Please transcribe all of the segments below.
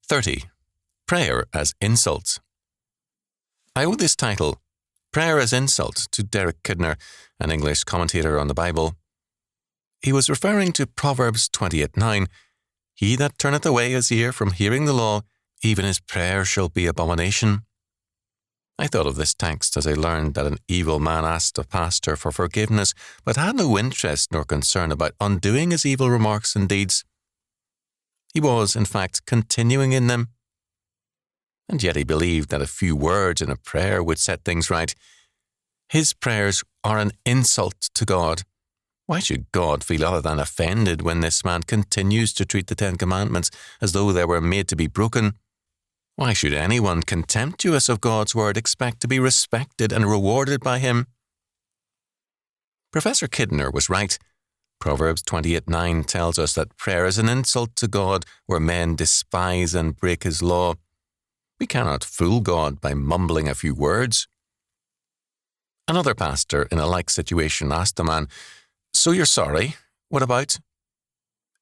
30. Prayer as Insults. I owe this title, Prayer as Insult, to Derek Kidner, an English commentator on the Bible. He was referring to Proverbs 28:9, "He that turneth away his ear from hearing the law, even his prayer shall be abomination." I thought of this text as I learned that an evil man asked a pastor for forgiveness, but had no interest nor concern about undoing his evil remarks and deeds. He was, in fact, continuing in them. And yet he believed that a few words in a prayer would set things right. His prayers are an insult to God. Why should God feel other than offended when this man continues to treat the 10 Commandments as though they were made to be broken? Why should anyone contemptuous of God's word expect to be respected and rewarded by him? Professor Kidner was right. Proverbs 28:9 tells us that prayer is an insult to God where men despise and break his law. We cannot fool God by mumbling a few words. Another pastor in a like situation asked the man, "So you're sorry? What about?"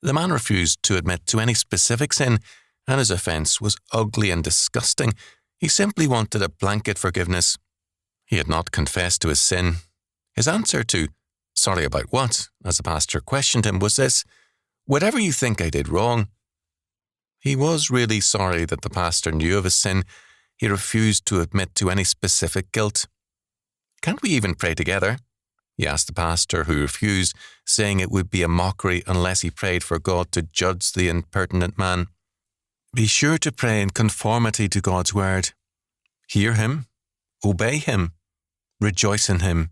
The man refused to admit to any specific sin, and his offence was ugly and disgusting. He simply wanted a blanket forgiveness. He had not confessed to his sin. His answer to "Sorry about what?" as the pastor questioned him was this: "Whatever you think I did wrong." He was really sorry that the pastor knew of his sin. He refused to admit to any specific guilt. "Can't we even pray together?" he asked the pastor, who refused, saying it would be a mockery unless he prayed for God to judge the impertinent man. Be sure to pray in conformity to God's word. Hear him, obey him, rejoice in him.